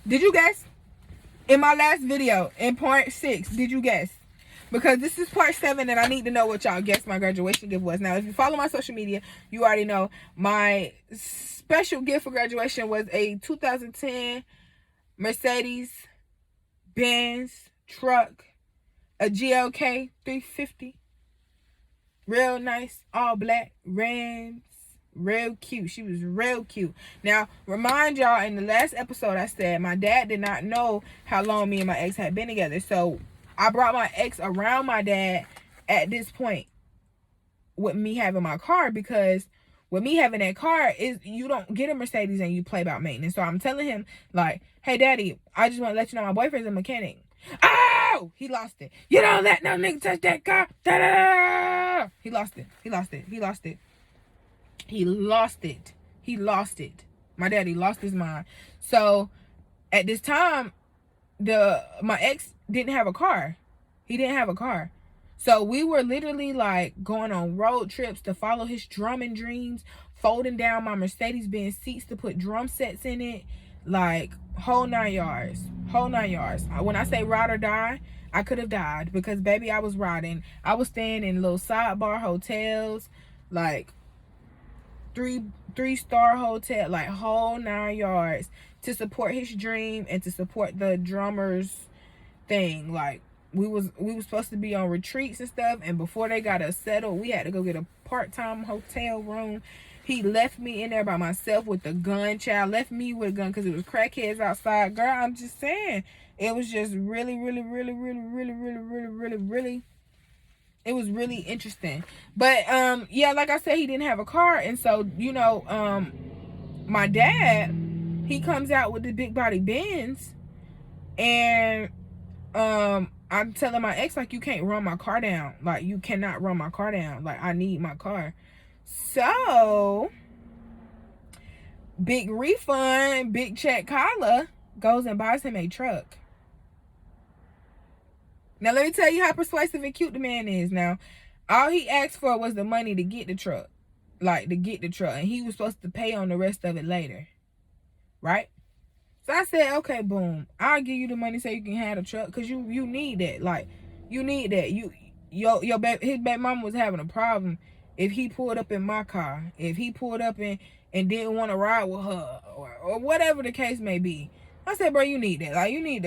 Did you guess? In my last video, in part 6, did you guess? Because this is part 7 and I need to know what y'all guessed my graduation gift was. Now, if you follow my social media, you already know my special gift for graduation was a 2010 Mercedes-Benz truck, a GLK 350. Real nice, all black, rims. Real cute. She was real cute. Now, remind y'all, in the last episode I said my dad did not know how long me and my ex had been together. So I brought my ex around my dad at this point with me having my car, because with me having that car is you don't get a Mercedes and you play about maintenance. So I'm telling him, like, hey daddy, I just want to let you know my boyfriend's a mechanic. Oh, he lost it. You don't let no nigga touch that car. Da-da-da. He lost it. He lost it. He lost it. He lost it. He lost it. My daddy lost his mind. So at this time, my ex didn't have a car. He didn't have a car. So we were literally like going on road trips to follow his drumming dreams, folding down my Mercedes-Benz seats to put drum sets in it, like whole 9 yards. Whole 9 yards. When I say ride or die, I could have died, because baby, I was riding. I was staying in little sidebar hotels, like three-star hotel, like whole 9 yards, to support his dream and to support the drummer's thing. Like we was supposed to be on retreats and stuff, and before they got us settled, we had to go get a part-time hotel room. He left me in there by myself with a gun. Child left me with a gun because it was crackheads outside. Girl, I'm just saying, it was just really it was really interesting. But yeah, like I said, he didn't have a car, and so my dad, he comes out with the big body Benz, and I'm telling my ex, like, you can't run my car down. Like, you cannot run my car down. Like, I need my car. So big refund, big check Kyla goes and buys him a truck. Now, let me tell you how persuasive and cute the man is. Now, all he asked for was the money to get the truck. Like, to get the truck. And he was supposed to pay on the rest of it later. Right? So I said, okay, boom. I'll give you the money so you can have the truck. Because you need that. Like, you need that. His baby mama was having a problem if he pulled up in my car. If he pulled up and didn't want to ride with her. Or whatever the case may be. I said, bro, you need that. Like, you need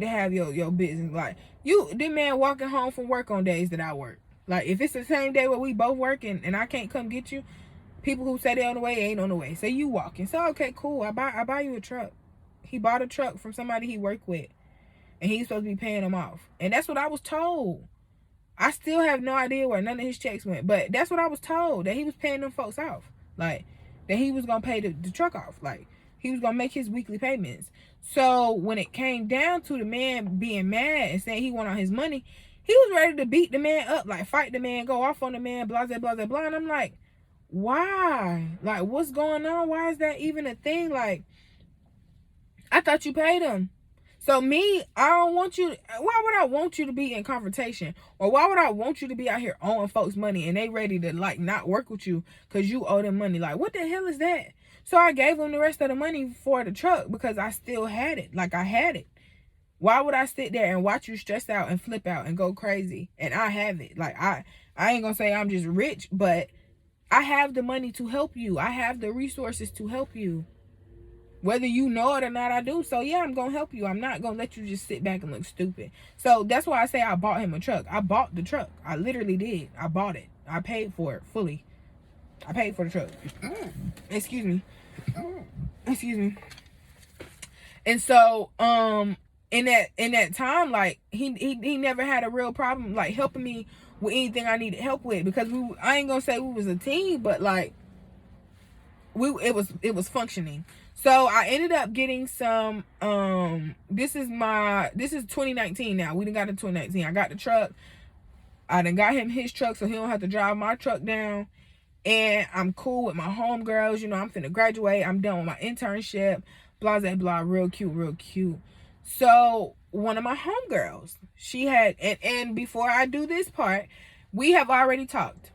to have your business. Like, this man walking home from work on days that I work. Like, if it's the same day where we both work and I can't come get you, people who say they're on the way ain't on the way. So you walking. So, okay, cool. I buy you a truck. He bought a truck from somebody he worked with, and he's supposed to be paying him off. And that's what I was told. I still have no idea where none of his checks went, but that's what I was told, that he was paying them folks off. Like, that he was going to pay the truck off. Like, he was going to make his weekly payments. So when it came down to the man being mad and saying he wanted his money, he was ready to beat the man up, like fight the man, go off on the man, blah, blah, blah, blah. And I'm like, why? Like, what's going on? Why is that even a thing? Like, I thought you paid him. So me, I don't want you. Why would I want you to be in confrontation? Or why would I want you to be out here owing folks money and they ready to like not work with you because you owe them money? Like, what the hell is that? So I gave him the rest of the money for the truck because I still had it. Like, I had it. Why would I sit there and watch you stress out and flip out and go crazy? And I have it. Like, I ain't gonna say I'm just rich, but I have the money to help you. I have the resources to help you. Whether you know it or not, I do. So, yeah, I'm going to help you. I'm not going to let you just sit back and look stupid. So, that's why I say I bought him a truck. I bought the truck. I literally did. I bought it. I paid for it fully. I paid for the truck. Excuse me. Excuse me. And so, in that time, like, he never had a real problem, like, helping me with anything I needed help with. Because I ain't going to say we was a team, but, like, it was functioning. So I ended up getting some, this is 2019 now. We done got to 2019. I got the truck. I done got him his truck so he don't have to drive my truck down. And I'm cool with my homegirls. You know, I'm finna graduate. I'm done with my internship. Blah, blah, blah. Real cute, real cute. So one of my homegirls, she had, and before I do this part, we have already talked.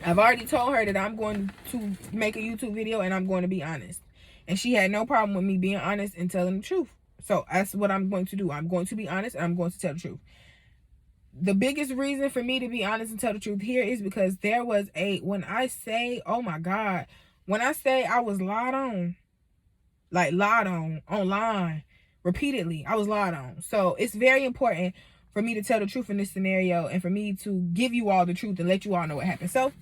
I've already told her that I'm going to make a YouTube video and I'm going to be honest. And she had no problem with me being honest and telling the truth. So that's what I'm going to do. I'm going to be honest and I'm going to tell the truth. The biggest reason for me to be honest and tell the truth here is because there was when I say, oh my God, when I say I was lied on, like lied on online repeatedly, I was lied on. So it's very important for me to tell the truth in this scenario and for me to give you all the truth and let you all know what happened. So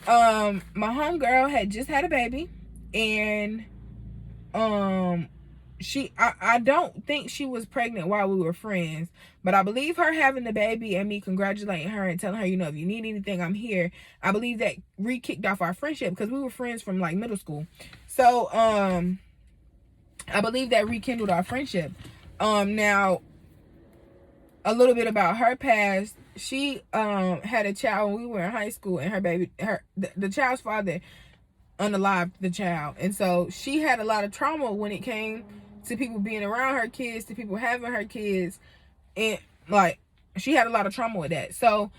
my homegirl had just had a baby, and I don't think she was pregnant while we were friends, but I believe her having the baby and me congratulating her and telling her, you know, if you need anything, I'm here. I believe that re-kicked off our friendship because we were friends from like middle school. So I believe that rekindled our friendship. Now a little bit about her past. She had a child when we were in high school, and the child's father unalived the child, and so she had a lot of trauma when it came to people being around her kids, to people having her kids, and like she had a lot of trauma with that. So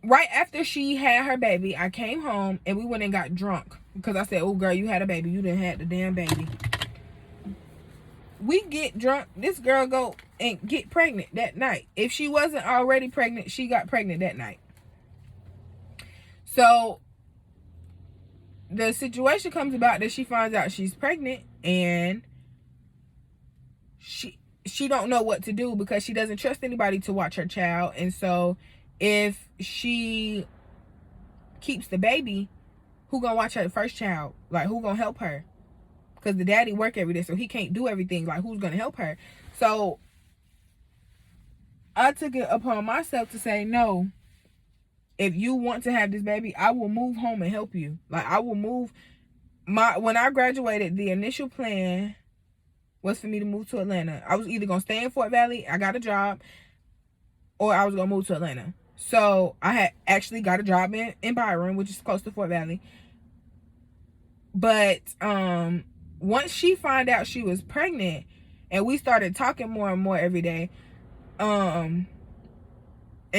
right after she had her baby, I came home and we went and got drunk because I said, oh girl, you had a baby, you didn't have the damn baby. We get drunk, this girl go and get pregnant that night. If she wasn't already pregnant, she got pregnant that night. So the situation comes about that she finds out she's pregnant, and she don't know what to do because she doesn't trust anybody to watch her child. And so if she keeps the baby, who gonna watch her first child? Like, who gonna help her? Because the daddy work every day, so he can't do everything. Like, who's gonna help her? So I took it upon myself to say, no, if you want to have this baby, I will move home and help you. Like, I will move. When I graduated, the initial plan was for me to move to Atlanta. I was either gonna stay in Fort Valley, I got a job, or I was gonna move to Atlanta. So I had actually got a job in Byron, which is close to Fort Valley. But once she found out she was pregnant, and we started talking more and more every day, and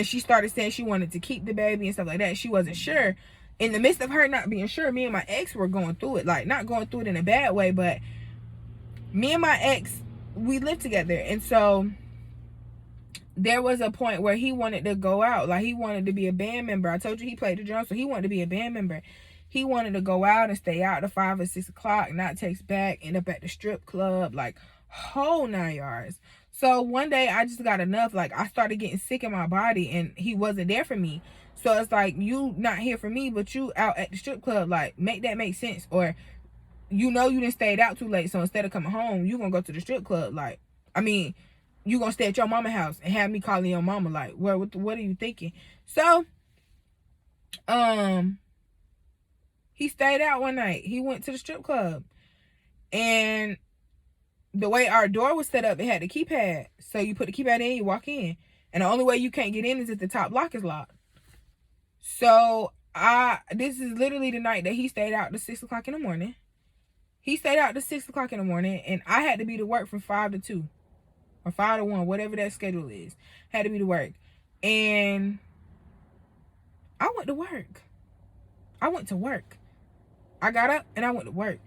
she started saying she wanted to keep the baby and stuff like that. She wasn't sure. In the midst of her not being sure, me and my ex were going through it. Like, not going through it in a bad way, but me and my ex, we lived together. And so there was a point where he wanted to go out. Like, he wanted to be a band member. I told you he played the drums, so he wanted to be a band member. He wanted to go out and stay out to 5 or 6 o'clock, not text back, end up at the strip club, like whole 9 yards. So one day I just got enough. Like, I started getting sick in my body, and he wasn't there for me. So it's like, you not here for me, but you out at the strip club. Like, make that make sense. Or, you know, you didn't stayed out too late, so instead of coming home, you gonna go to the strip club. Like, I mean, you gonna stay at your mama's house and have me calling your mama. Like, what are you thinking? So he stayed out one night. He went to the strip club, and the way our door was set up, it had the keypad. So you put the keypad in, you walk in, and the only way you can't get in is if the top lock is locked. So this is literally the night that he stayed out to 6 o'clock in the morning. He stayed out to 6 o'clock in the morning, and I had to be to work from 5 to 2 or 5 to 1, whatever that schedule is. Had to be to work. And I went to work. I got up and I went to work.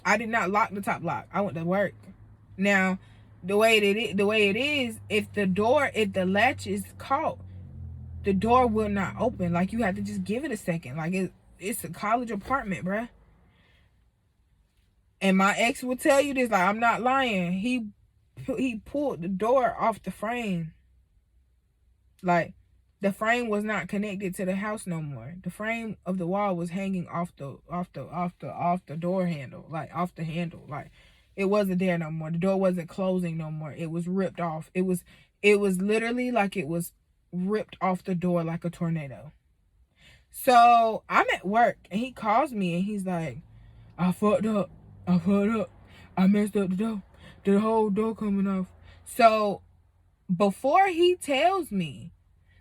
I did not lock the top lock. I went to work. Now, the way it is, if the latch is caught, the door will not open. Like, you have to just give it a second. Like, it's a college apartment, bruh. And my ex will tell you this, like, I'm not lying. He pulled the door off the frame. Like, the frame was not connected to the house no more. The frame of the wall was hanging off the door handle, like off the handle. Like, it wasn't there no more. The door wasn't closing no more. It was ripped off. It was literally like it was ripped off the door like a tornado. So I'm at work, and he calls me, and he's like, I fucked up. I messed up the door. The whole door coming off. So before he tells me,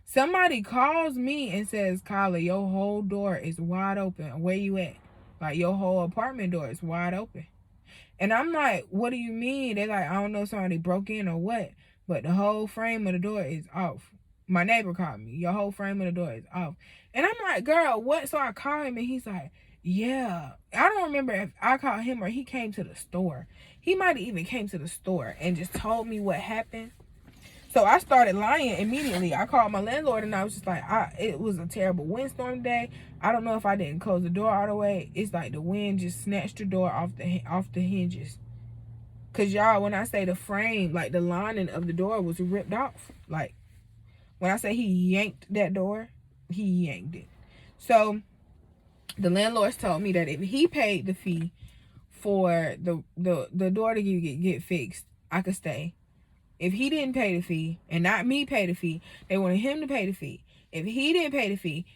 somebody calls me and says, Kyla, your whole door is wide open. Where you at? Like, your whole apartment door is wide open. And I'm like, what do you mean? They're like, I don't know if somebody broke in or what, but the whole frame of the door is off. My neighbor called me. Your whole frame of the door is off. And I'm like, girl, what? So I call him, and he's like, Yeah, I don't remember if I called him or he came to the store. He might have even came to the store and just told me what happened. So I started lying immediately. I called my landlord and I was just like, it was a terrible windstorm day. I don't know if I didn't close the door all the way. It's like the wind just snatched the door off the hinges. Cause y'all, when I say the frame, like the lining of the door was ripped off. Like when I say he yanked that door, he yanked it. So the landlords told me that if he paid the fee for the door to get fixed, I could stay. If he didn't pay the fee and not me pay the fee, they wanted him to pay the fee. If he didn't pay the fee,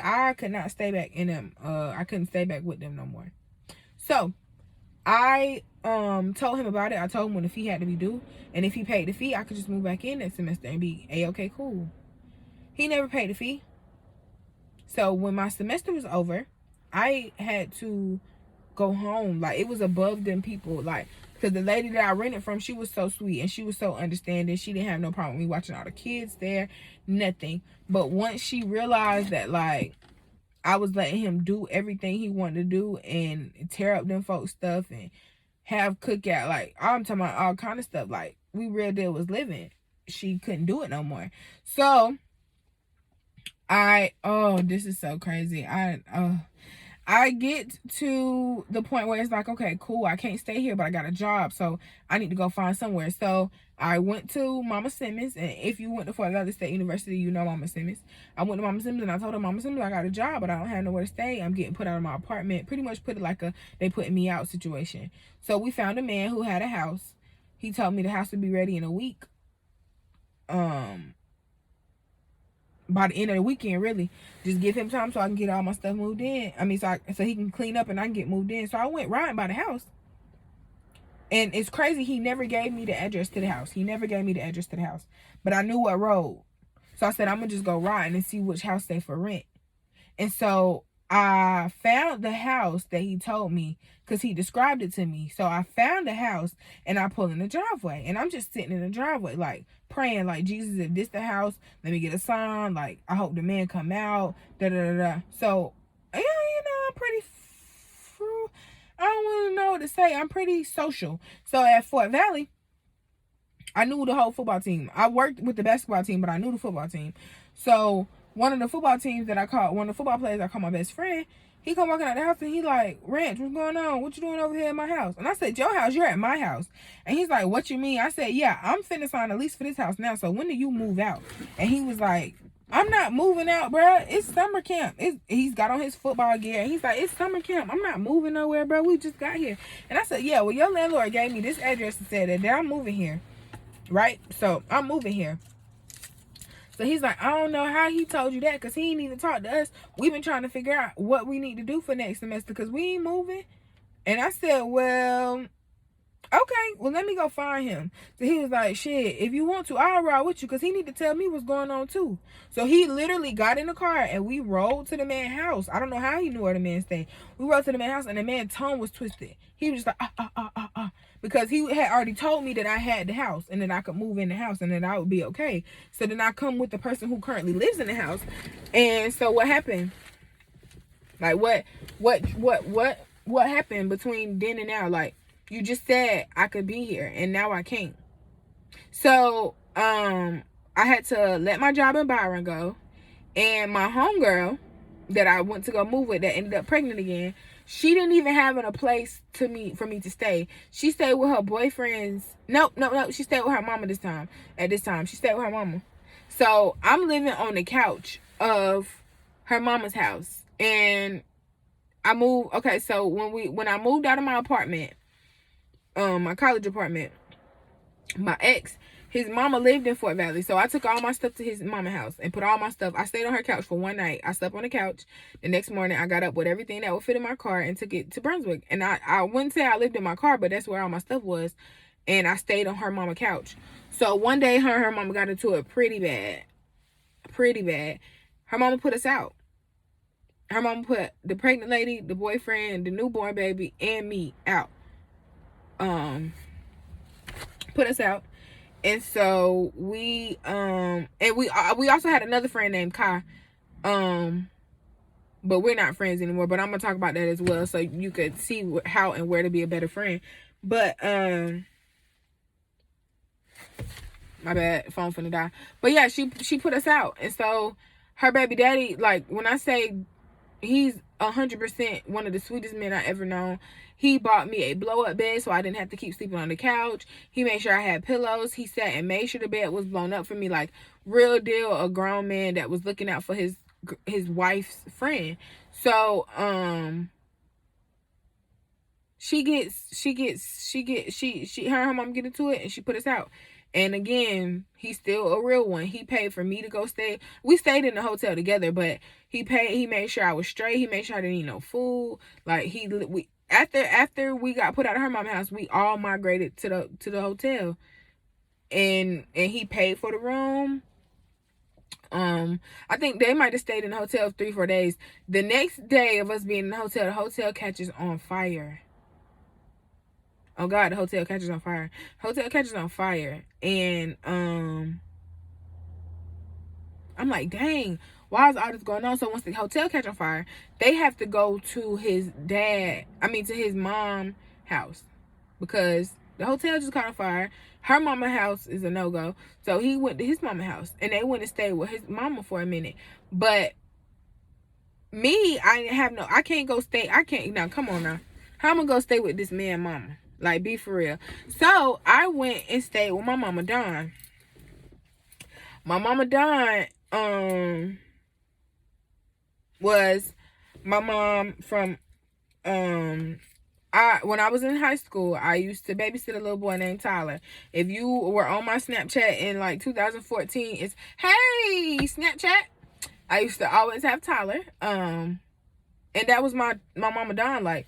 I could not stay back in them. I couldn't stay back with them no more. So I told him about it. I told him when the fee had to be due, and if he paid the fee, I could just move back in next semester and be okay, cool. He never paid the fee. So when my semester was over, I had to go home. Like, it was above them people. Like, because the lady that I rented from, she was so sweet and she was so understanding. She didn't have no problem with me watching all the kids there, nothing. But once she realized that, like, I was letting him do everything he wanted to do and tear up them folks' stuff and have cookout, like, I'm talking about all kind of stuff. Like, we real deal was living. She couldn't do it no more. So this is so crazy. I get to the point where it's like, okay, cool, I can't stay here, but I got a job, so I need to go find somewhere. So I went to Mama Simmons, and if you went to Fort Valley State University, you know Mama Simmons. I went to Mama Simmons, and I told her, Mama Simmons, I got a job, but I don't have nowhere to stay. I'm getting put out of my apartment. Pretty much put it like they putting me out situation. So we found a man who had a house. He told me the house would be ready in a week. By the end of the weekend, really. Just give him time so I can get all my stuff moved in. I mean, so he can clean up and I can get moved in. So I went riding by the house. And it's crazy, he never gave me the address to the house. He never gave me the address to the house. But I knew what road. So I said, I'm going to just go riding and see which house they for rent. And so I found the house that he told me because he described it to me. So I found the house and I pull in the driveway. And I'm just sitting in the driveway, like, praying, like, Jesus, if this the house, let me get a sign. Like, I hope the man come out. Da-da-da-da. So, yeah, I'm pretty... I don't really know what to say. I'm pretty social. So at Fort Valley, I knew the whole football team. I worked with the basketball team, but I knew the football team. So one of the football teams that I called, one of the football players I called my best friend, he come walking out the house and he like, Ranch, what's going on? What you doing over here at my house? And I said, your house, you're at my house. And he's like, what you mean? I said, yeah, I'm finna sign a lease for this house now. So when do you move out? And he was like, I'm not moving out, bro. It's summer camp. He's got on his football gear. And he's like, it's summer camp. I'm not moving nowhere, bro. We just got here. And I said, yeah, well, your landlord gave me this address and said that I'm moving here. Right? So I'm moving here. So he's like, I don't know how he told you that because he ain't even talked to us. We've been trying to figure out what we need to do for next semester because we ain't moving. And I said, well... okay, well, let me go find him. So he was like, shit, if you want to, I'll ride with you because he need to tell me what's going on too. So he literally got in the car and we rode to the man's house. I don't know how he knew where the man stayed. We rode to the man's house and the man's tongue was twisted. He was just like, because he had already told me that I had the house and that I could move in the house and that I would be okay. So then I come with the person who currently lives in the house. And so what happened? Like, what happened between then and now? Like, you just said I could be here and now I can't. So, I had to let my job in Byron go. And my homegirl that I went to go move with that ended up pregnant again, she didn't even have a place for me to stay. She stayed with her boyfriend's. No. She stayed with her mama this time. At this time, she stayed with her mama. So I'm living on the couch of her mama's house. And I moved. Okay, so when I moved out of my apartment, my college apartment, my ex, his mama lived in Fort Valley. So I took all my stuff to his mama house and put all my stuff. I stayed on her couch for one night. I slept on the couch. The next morning I got up with everything that would fit in my car and took it to Brunswick. And I wouldn't say I lived in my car, but that's where all my stuff was. And I stayed on her mama couch. So one day her mama got into it pretty bad. Her mama put us out. Her mama put the pregnant lady, the boyfriend, the newborn baby, and me out. Put us out. And so we also had another friend named Kai. but we're not friends anymore. But I'm gonna talk about that as well, so you could see how and where to be a better friend. But my bad, phone finna die. But yeah, she put us out, and so her baby daddy, like, when I say he's 100% one of the sweetest men I ever known. He bought me a blow up bed so I didn't have to keep sleeping on the couch. He made sure I had pillows. He sat and made sure the bed was blown up for me, like real deal, a grown man that was looking out for his wife's friend. So her and her mom get into it, and she put us out. And again, he's still a real one. He paid for me to go stay. We stayed in the hotel together, but he made sure I was straight. He made sure I didn't eat no food. Like, after we got put out of her mom's house, we all migrated to the hotel. And he paid for the room. I think they might have stayed in the hotel 3-4 days. The next day of us being in the hotel catches on fire. Oh God, the hotel catches on fire. Hotel catches on fire. And I'm like, dang, why is all this going on? So once the hotel catch on fire, they have to go to his mom's house, because the hotel just caught on fire. Her mama house is a no-go. So he went to his mama house, and they went and stayed with his mama for a minute. But me, I can't go stay. Now come on now. How am I gonna go stay with this man mama? Like, be for real. So I went and stayed with my mama Dawn. My mama Dawn was my mom from when I was in high school, I used to babysit a little boy named Tyler. If you were on my Snapchat in like 2014, it's hey Snapchat. I used to always have Tyler. And that was my mama Dawn. Like,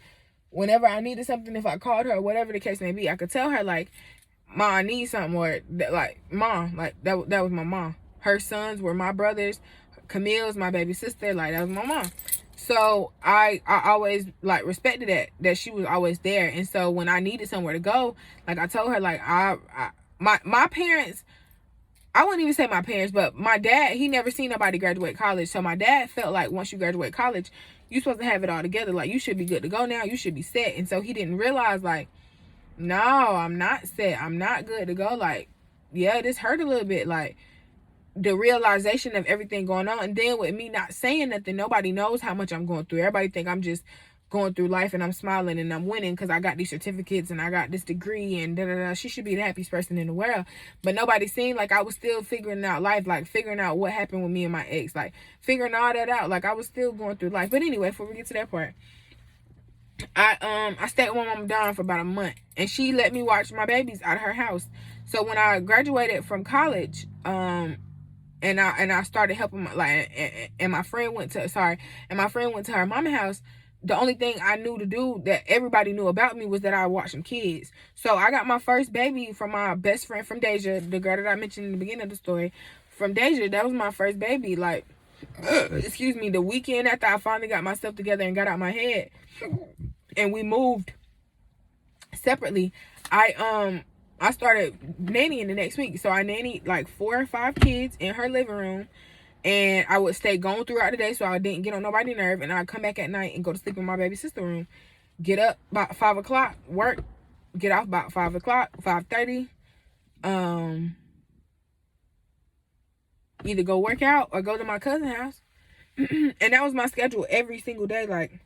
whenever I needed something, if I called her or whatever the case may be, I could tell her, like, Ma, I need something, or like, Mom, like, that was my mom. Her sons were my brothers. Camille's my baby sister. Like, that was my mom. So I always, like, respected that she was always there. And so when I needed somewhere to go, like, I told her, like, my parents, I wouldn't even say my parents, but my dad, he never seen nobody graduate college. So my dad felt like once you graduate college, you're supposed to have it all together. Like, you should be good to go now. You should be set. And so he didn't realize, like, no, I'm not set. I'm not good to go. Like, yeah, this hurt a little bit. Like, the realization of everything going on. And then with me not saying nothing, nobody knows how much I'm going through. Everybody think I'm just going through life and I'm smiling and I'm winning because I got these certificates and I got this degree and da-da-da. She should be the happiest person in the world. But nobody seen, like, I was still figuring out life, like figuring out what happened with me and my ex, like figuring all that out. Like, I was still going through life. But anyway, before we get to that part, I stayed with my mom Dawn for about a month, and she let me watch my babies out of her house. So when I graduated from college, and I started helping my friend went to her mama house. The only thing I knew to do that everybody knew about me was that I watched some kids. So I got my first baby from my best friend from Deja, the girl that I mentioned in the beginning of the story. From Deja, that was my first baby. Like, excuse me, the weekend after I finally got myself together and got out my head, and we moved separately, I started nannying the next week. So I nannied like 4 or 5 kids in her living room. And I would stay gone throughout the day so I didn't get on nobody's nerve. And I'd come back at night and go to sleep in my baby sister room. Get up about 5 o'clock, work. Get off about 5 o'clock, 5:30. Either go work out or go to my cousin's house. And that was my schedule every single day. Like,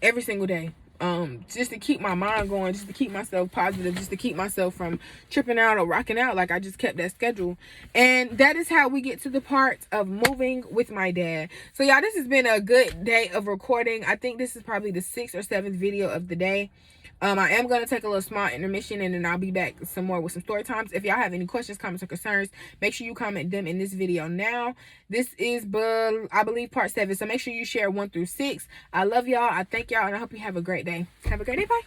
every single day. Just to keep my mind going, just to keep myself positive, just to keep myself from tripping out or rocking out. Like, I just kept that schedule. And that is how we get to the part of moving with my dad. So y'all, this has been a good day of recording. I think this is probably the 6th or 7th video of the day. I am going to take a little small intermission, and then I'll be back some more with some story times. If y'all have any questions, comments, or concerns, make sure you comment them in this video now. This is, I believe, part 7. So make sure you share 1 through 6. I love y'all. I thank y'all, and I hope you have a great day. Have a great day. Bye.